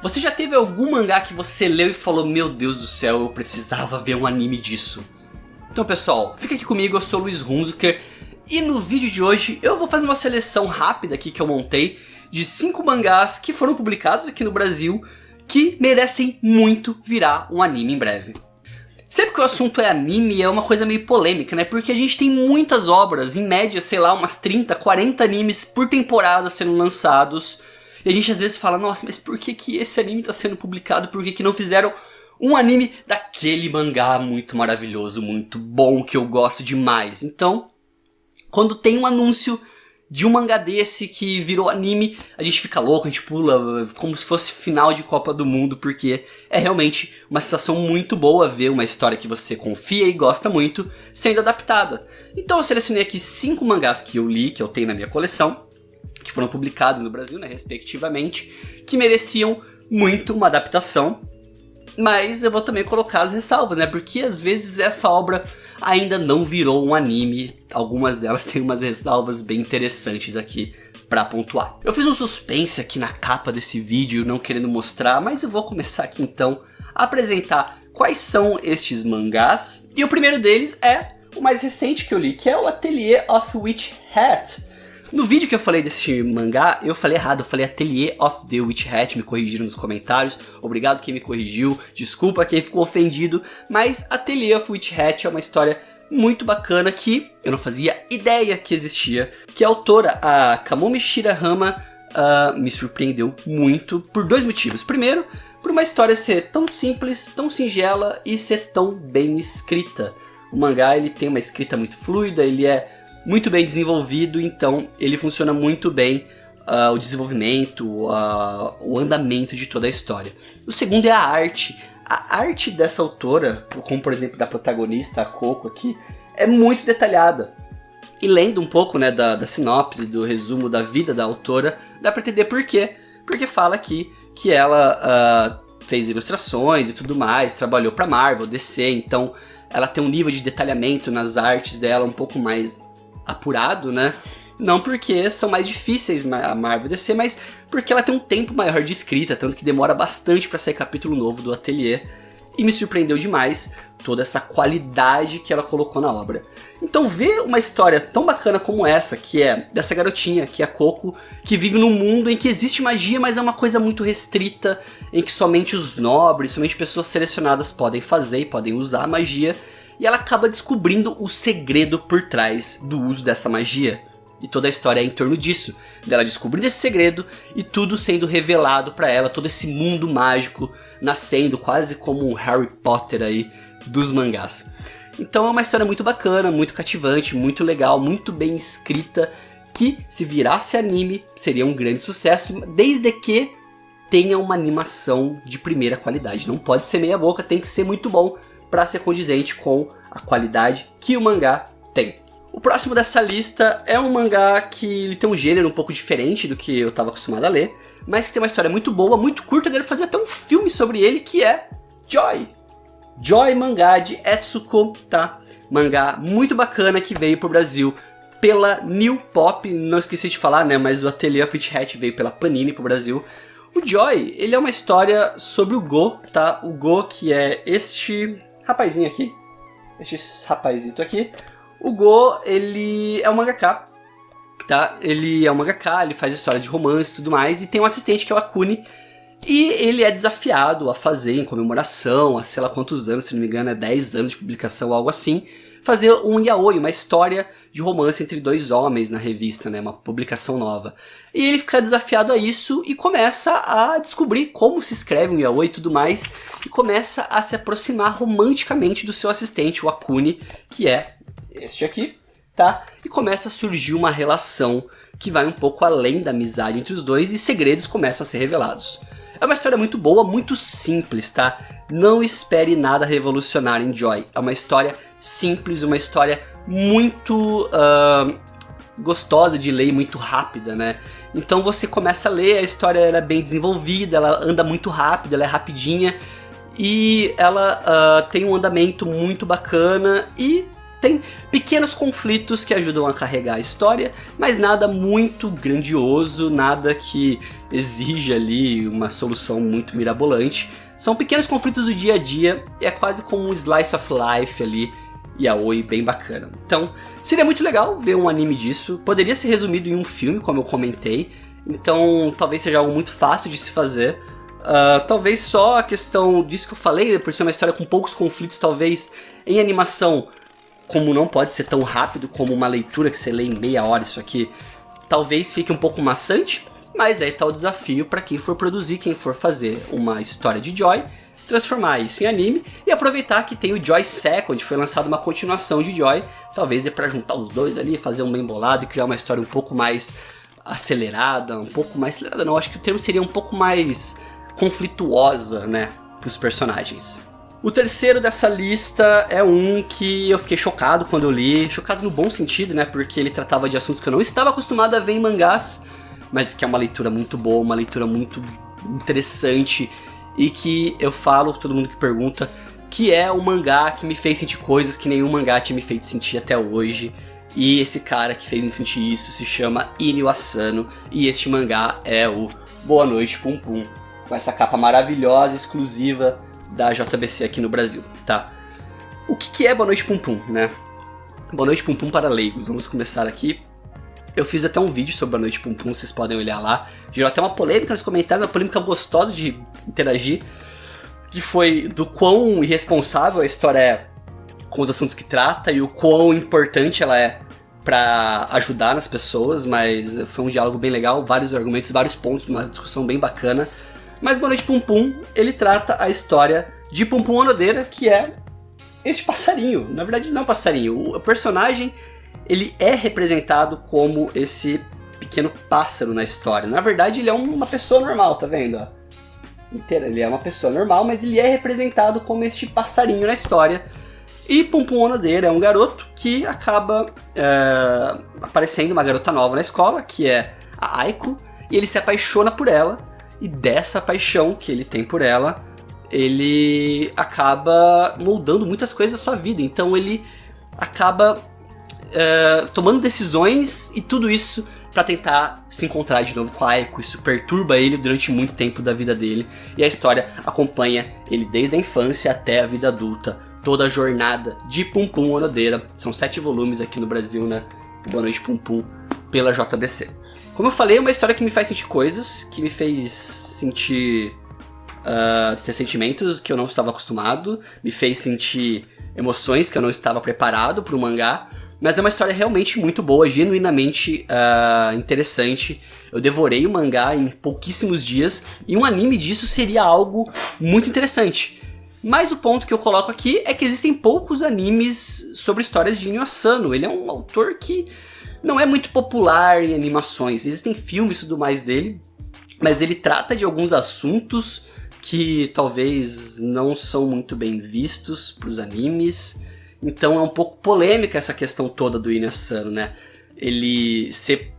Você já teve algum mangá que você leu e falou, meu Deus do céu, eu precisava ver um anime disso? Então pessoal, fica aqui comigo, eu sou o Luiz Hunzuker, e no vídeo de hoje eu vou fazer uma seleção rápida aqui que eu montei de 5 mangás que foram publicados aqui no Brasil que merecem muito virar um anime em breve. Sempre que o assunto é anime é uma coisa meio polêmica, né? Porque a gente tem muitas obras, em média, sei lá, umas 30, 40 animes por temporada sendo lançados. E a gente às vezes fala, nossa, mas por que esse anime está sendo publicado? Por que não fizeram um anime daquele mangá muito maravilhoso, muito bom, que eu gosto demais? Então, quando tem um anúncio de um mangá desse que virou anime, a gente fica louco, a gente pula como se fosse final de Copa do Mundo, porque é realmente uma sensação muito boa ver uma história que você confia e gosta muito sendo adaptada. Então eu selecionei aqui 5 mangás que eu li, que eu tenho na minha coleção, que foram publicados no Brasil, né, respectivamente, que mereciam muito uma adaptação, mas eu vou também colocar as ressalvas, né, porque às vezes essa obra ainda não virou um anime, algumas delas têm umas ressalvas bem interessantes aqui pra pontuar. Eu fiz um suspense aqui na capa desse vídeo, não querendo mostrar, mas eu vou começar aqui então a apresentar quais são estes mangás, e o primeiro deles é o mais recente que eu li, que é o Atelier of Witch Hat. No vídeo que eu falei desse mangá, eu falei errado, eu falei Atelier of the Witch Hat, me corrigiram nos comentários, obrigado quem me corrigiu, desculpa quem ficou ofendido, mas Atelier of Witch Hat é uma história muito bacana que eu não fazia ideia que existia, que a autora, a Kamome Shirahama, me surpreendeu muito por 2 motivos. Primeiro, por uma história ser tão simples, tão singela e ser tão bem escrita. O mangá ele tem uma escrita muito fluida, ele é muito bem desenvolvido, então ele funciona muito bem, o desenvolvimento, o andamento de toda a história. O segundo é a arte. A arte dessa autora, como por exemplo da protagonista, a Coco aqui, é muito detalhada. E lendo um pouco, né, da sinopse, do resumo da vida da autora, dá pra entender por quê. Porque fala aqui que ela fez ilustrações e tudo mais, trabalhou pra Marvel, DC, então ela tem um nível de detalhamento nas artes dela um pouco mais apurado, né? Não porque são mais difíceis a Marvel DC, mas porque ela tem um tempo maior de escrita, tanto que demora bastante para sair capítulo novo do Atelier. E me surpreendeu demais toda essa qualidade que ela colocou na obra. Então ver uma história tão bacana como essa, que é dessa garotinha, que é a Coco, que vive num mundo em que existe magia, mas é uma coisa muito restrita, em que somente os nobres, somente pessoas selecionadas podem fazer e podem usar a magia, e ela acaba descobrindo o segredo por trás do uso dessa magia. E toda a história é em torno disso, dela descobrindo esse segredo e tudo sendo revelado pra ela, todo esse mundo mágico nascendo quase como um Harry Potter aí dos mangás. Então é uma história muito bacana, muito cativante, muito legal, muito bem escrita, que se virasse anime seria um grande sucesso, desde que tenha uma animação de primeira qualidade. Não pode ser meia boca, tem que ser muito bom para ser condizente com a qualidade que o mangá tem. O próximo dessa lista é um mangá que ele tem um gênero um pouco diferente do que eu estava acostumado a ler, mas que tem uma história muito boa, muito curta, dele fazer até um filme sobre ele, que é Joy. Joy, mangá de Etsuko, tá? Mangá muito bacana que veio pro Brasil pela New Pop, não esqueci de falar, né, mas o Atelier of Witch Hat veio pela Panini pro Brasil. O Joy, ele é uma história sobre o Go, tá? O Go, que é este rapazinho aqui, este rapazito aqui. O Go, ele é um mangaka, tá? Ele é um mangaka, ele faz história de romance e tudo mais, e tem um assistente que é o Akune, e ele é desafiado a fazer, em comemoração, a sei lá quantos anos, se não me engano é 10 anos de publicação ou algo assim, fazer um yaoi, uma história de romance entre 2 homens na revista, né? Uma publicação nova. E ele fica desafiado a isso e começa a descobrir como se escreve um yaoi e tudo mais, e começa a se aproximar romanticamente do seu assistente, o Akune, que é este aqui, tá? E começa a surgir uma relação que vai um pouco além da amizade entre os dois e segredos começam a ser revelados. É uma história muito boa, muito simples, tá? Não espere nada revolucionário em Joy. É uma história simples, uma história muito gostosa de ler e muito rápida, né? Então você começa a ler, a história ela é bem desenvolvida, ela anda muito rápido, ela é rapidinha e ela tem um andamento muito bacana e tem pequenos conflitos que ajudam a carregar a história, mas nada muito grandioso, nada que exija ali uma solução muito mirabolante. São pequenos conflitos do dia a dia, é quase como um slice of life ali, yaoi bem bacana. Então, seria muito legal ver um anime disso, poderia ser resumido em um filme, como eu comentei, então talvez seja algo muito fácil de se fazer. Talvez só a questão disso que eu falei, por ser uma história com poucos conflitos, talvez em animação, como não pode ser tão rápido como uma leitura que você lê em meia hora isso aqui, talvez fique um pouco maçante, mas aí tá o desafio para quem for produzir, quem for fazer uma história de Joy, transformar isso em anime e aproveitar que tem o Joy Second, foi lançada uma continuação de Joy, talvez é para juntar os dois ali, fazer um bem bolado e criar uma história um pouco mais acelerada, não, acho que o termo seria um pouco mais conflituosa, né, pros personagens. O terceiro dessa lista é um que eu fiquei chocado quando eu li, chocado no bom sentido, né, porque ele tratava de assuntos que eu não estava acostumado a ver em mangás, mas que é uma leitura muito boa, uma leitura muito interessante, e que eu falo, todo mundo que pergunta, que é um mangá que me fez sentir coisas que nenhum mangá tinha me feito sentir até hoje. E esse cara que fez me sentir isso se chama Inio Asano, e este mangá é o Boa Noite Pum Pum, com essa capa maravilhosa, exclusiva da JBC aqui no Brasil, tá? O que é Boa Noite Pum Pum, né? Boa Noite Pum Pum para leigos, vamos começar aqui. Eu fiz até um vídeo sobre Boa Noite Pum Pum, vocês podem olhar lá. Gerou até uma polêmica nos comentários, uma polêmica gostosa de interagir, que foi do quão irresponsável a história é com os assuntos que trata e o quão importante ela é pra ajudar nas pessoas, mas foi um diálogo bem legal, vários argumentos, vários pontos, uma discussão bem bacana. Mas Boa Noite Pum Pum, ele trata a história de Pum Pum Onodeira, que é este passarinho. Na verdade não é um passarinho, o personagem ele é representado como esse pequeno pássaro na história. Na verdade ele é uma pessoa normal, tá vendo? Ele é uma pessoa normal, mas ele é representado como este passarinho na história. E Pum Pum Onodeira é um garoto que acaba aparecendo uma garota nova na escola, que é a Aiko, e ele se apaixona por ela. E dessa paixão que ele tem por ela, ele acaba moldando muitas coisas da sua vida. Então ele acaba tomando decisões e tudo isso para tentar se encontrar de novo com a Aiko. Isso perturba ele durante muito tempo da vida dele. E a história acompanha ele desde a infância até a vida adulta. Toda a jornada de Pum Pum Onodeira. São 7 volumes aqui no Brasil, né? Boa Noite Pum Pum, pela JBC. Como eu falei, é uma história que me faz sentir coisas, que me fez sentir... ter sentimentos que eu não estava acostumado, me fez sentir emoções que eu não estava preparado para o mangá, mas é uma história realmente muito boa, genuinamente interessante. Eu devorei o mangá em pouquíssimos dias, e um anime disso seria algo muito interessante. Mas o ponto que eu coloco aqui é que existem poucos animes sobre histórias de Inio Asano. Ele é um autor que não é muito popular em animações. Existem filmes e tudo mais dele, mas ele trata de alguns assuntos que talvez não são muito bem vistos para os animes. Então é um pouco polêmica essa questão toda do Inio Asano, né? Ele ser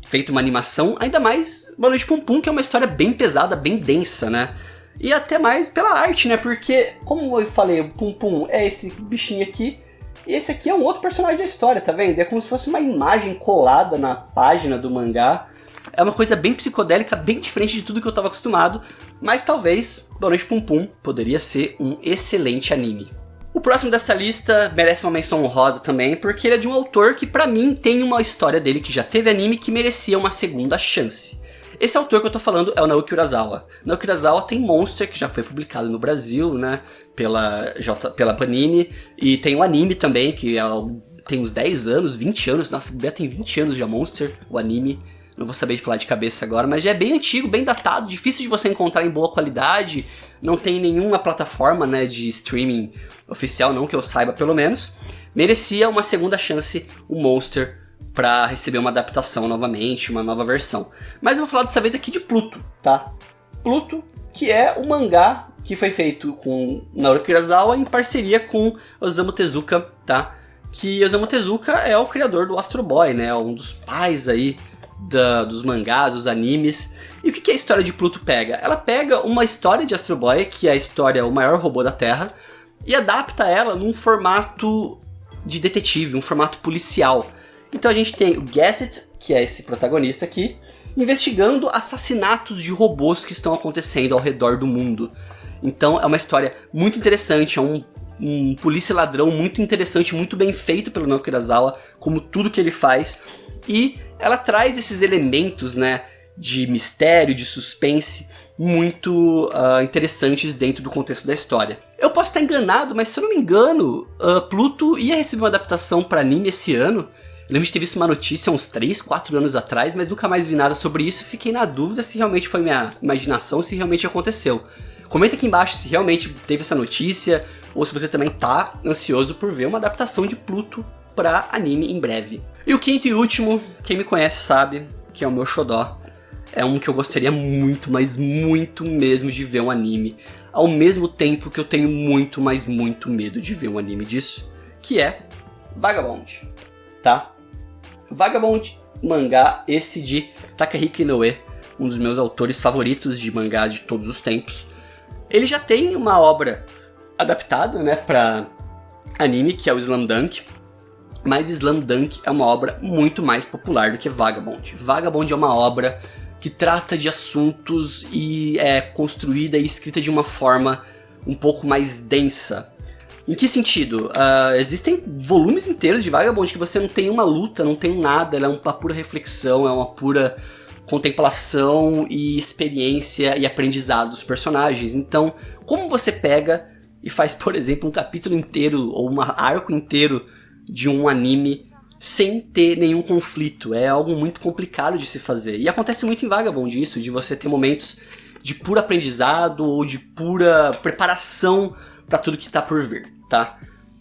feito uma animação, ainda mais Boa Noite Pum Pum, que é uma história bem pesada, bem densa, né? E até mais pela arte, né? Porque, como eu falei, o Pum Pum é esse bichinho aqui, e esse aqui é um outro personagem da história, tá vendo? É como se fosse uma imagem colada na página do mangá. É uma coisa bem psicodélica, bem diferente de tudo que eu estava acostumado, mas talvez Boa Noite Pum Pum poderia ser um excelente anime. O próximo dessa lista merece uma menção honrosa também, porque ele é de um autor que pra mim tem uma história dele que já teve anime que merecia uma segunda chance. Esse autor que eu tô falando é o Naoki Urasawa. Naoki Urasawa tem Monster, que já foi publicado no Brasil, né, pela Panini, e tem o anime também, que tem uns 10 anos, 20 anos, nossa, tem 20 anos já Monster, o anime, não vou saber falar de cabeça agora, mas já é bem antigo, bem datado, difícil de você encontrar em boa qualidade, não tem nenhuma plataforma, né, de streaming oficial, não que eu saiba pelo menos. Merecia uma segunda chance o Monster para receber uma adaptação novamente, uma nova versão. Mas eu vou falar dessa vez aqui de Pluto, tá? Pluto, que é o mangá que foi feito com Naoki Urasawa em parceria com Osamu Tezuka, tá? Que Osamu Tezuka é o criador do Astro Boy, né? Um dos pais aí dos mangás, dos animes. E o que a história de Pluto pega? Ela pega uma história de Astro Boy, que é a história O Maior Robô da Terra, e adapta ela num formato de detetive, um formato policial. Então a gente tem o Gasset, que é esse protagonista aqui, investigando assassinatos de robôs que estão acontecendo ao redor do mundo. Então é uma história muito interessante, é um polícia ladrão muito interessante, muito bem feito pelo Naoki Urasawa, como tudo que ele faz. E ela traz esses elementos, né, de mistério, de suspense, muito interessantes dentro do contexto da história. Eu posso estar enganado, mas se eu não me engano, Pluto ia receber uma adaptação para anime esse ano. Eu lembro de ter visto uma notícia uns 3, 4 anos atrás, mas nunca mais vi nada sobre isso. Fiquei na dúvida se realmente foi minha imaginação, se realmente aconteceu. Comenta aqui embaixo se realmente teve essa notícia, ou se você também tá ansioso por ver uma adaptação de Pluto para anime em breve. E o quinto e último, quem me conhece sabe que é o meu xodó. É um que eu gostaria muito, mas muito mesmo de ver um anime. Ao mesmo tempo que eu tenho muito, mas muito medo de ver um anime disso, que é Vagabond, tá? Vagabond, mangá esse de Takahiko Inoue, um dos meus autores favoritos de mangás de todos os tempos. Ele já tem uma obra adaptada, né, pra anime, que é o Slam Dunk, mas Slam Dunk é uma obra muito mais popular do que Vagabond. Vagabond é uma obra que trata de assuntos e é construída e escrita de uma forma um pouco mais densa. Em que sentido? Existem volumes inteiros de Vagabond que você não tem uma luta, não tem nada, ela é uma pura reflexão, é uma pura contemplação e experiência e aprendizado dos personagens. Então, como você pega e faz, por exemplo, um capítulo inteiro ou um arco inteiro de um anime sem ter nenhum conflito? É algo muito complicado de se fazer. E acontece muito em Vagabond isso, de você ter momentos de puro aprendizado ou de pura preparação para tudo que está por vir, tá?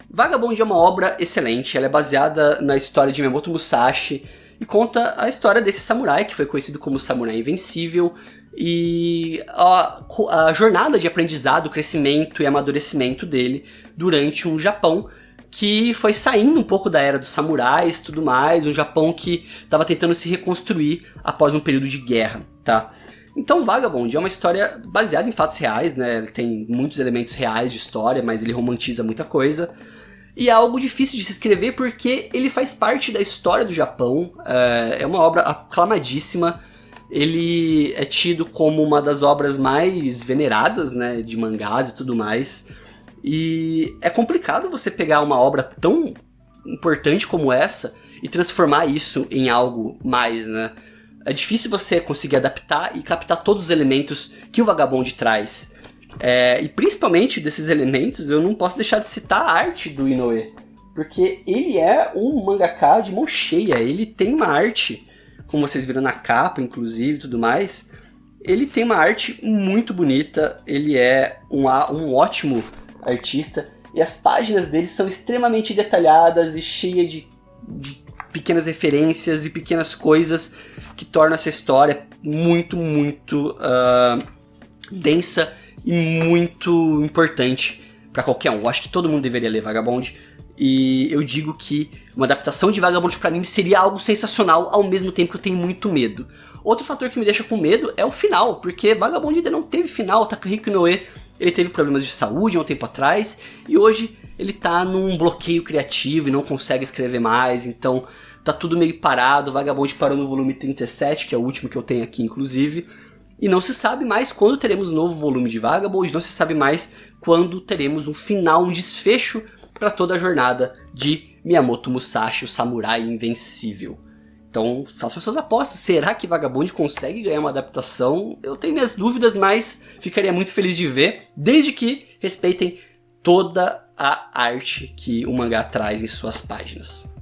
Vagabond é uma obra excelente, ela é baseada na história de Miyamoto Musashi e conta a história desse samurai, que foi conhecido como Samurai Invencível, e a jornada de aprendizado, crescimento e amadurecimento dele durante um Japão que foi saindo um pouco da era dos samurais e tudo mais, um Japão que estava tentando se reconstruir após um período de guerra, tá? Então Vagabond é uma história baseada em fatos reais, né? Ele tem muitos elementos reais de história, mas ele romantiza muita coisa. E é algo difícil de se escrever porque ele faz parte da história do Japão, é uma obra aclamadíssima, ele é tido como uma das obras mais veneradas, né, de mangás e tudo mais. E é complicado você pegar uma obra tão importante como essa e transformar isso em algo mais, né? É difícil você conseguir adaptar e captar todos os elementos que o Vagabond traz. E principalmente desses elementos, eu não posso deixar de citar a arte do Inoue. Porque ele é um mangaka de mão cheia. Ele tem uma arte, como vocês viram na capa, inclusive, e tudo mais. Ele tem uma arte muito bonita. Ele é um ótimo artista. E as páginas dele são extremamente detalhadas e cheias de pequenas referências e pequenas coisas que tornam essa história muito, muito densa e muito importante para qualquer um. Eu acho que todo mundo deveria ler Vagabond. E eu digo que uma adaptação de Vagabond para anime seria algo sensacional, ao mesmo tempo que eu tenho muito medo. Outro fator que me deixa com medo é o final, porque Vagabond ainda não teve final. Takahiko Inoue, ele teve problemas de saúde há um tempo atrás, e hoje ele tá num bloqueio criativo e não consegue escrever mais, então tá tudo meio parado. Vagabond parou no volume 37, que é o último que eu tenho aqui inclusive, e não se sabe mais quando teremos um novo volume de Vagabond, não se sabe mais quando teremos um final, um desfecho para toda a jornada de Miyamoto Musashi, o samurai invencível. Então façam suas apostas, será que Vagabond consegue ganhar uma adaptação? Eu tenho minhas dúvidas, mas ficaria muito feliz de ver, desde que respeitem toda a arte que o mangá traz em suas páginas.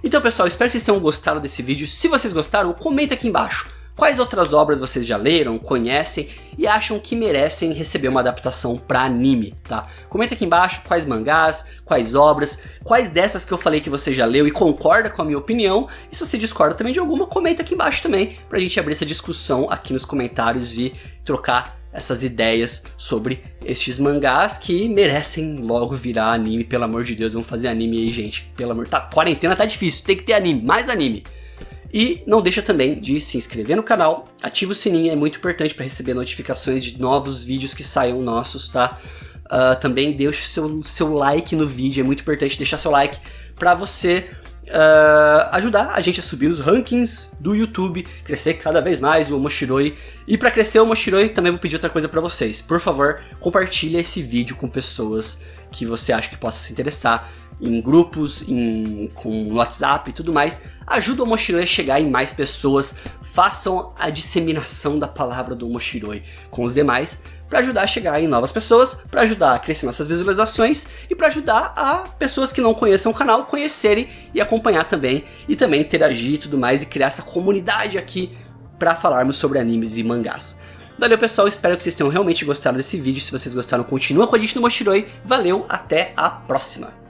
Então pessoal, espero que vocês tenham gostado desse vídeo. Se vocês gostaram, comenta aqui embaixo. Quais outras obras vocês já leram, conhecem e acham que merecem receber uma adaptação para anime, tá? Comenta aqui embaixo quais mangás, quais obras, quais dessas que eu falei que você já leu e concorda com a minha opinião. E se você discorda também de alguma, comenta aqui embaixo também, pra gente abrir essa discussão aqui nos comentários e trocar essas ideias sobre estes mangás que merecem logo virar anime, pelo amor de Deus. Vamos fazer anime aí, gente, pelo amor... quarentena tá difícil, tem que ter anime, mais anime. E não deixa também de se inscrever no canal, ativa o sininho, é muito importante para receber notificações de novos vídeos que saiam nossos, tá? Também deixe seu like no vídeo, é muito importante deixar seu like para você ajudar a gente a subir os rankings do YouTube, crescer cada vez mais o Omochiroi. E para crescer o Omochiroi também vou pedir outra coisa para vocês. Por favor, compartilhe esse vídeo com pessoas que você acha que possam se interessar, em grupos, com WhatsApp e tudo mais. Ajuda o Omochiroi a chegar em mais pessoas, façam a disseminação da palavra do Omochiroi com os demais, para ajudar a chegar em novas pessoas, para ajudar a crescer nossas visualizações e para ajudar a pessoas que não conheçam o canal conhecerem e acompanhar também, e também interagir e tudo mais, e criar essa comunidade aqui para falarmos sobre animes e mangás. Valeu pessoal, espero que vocês tenham realmente gostado desse vídeo. Se vocês gostaram, continua com a gente no Omochiroi. Valeu, até a próxima!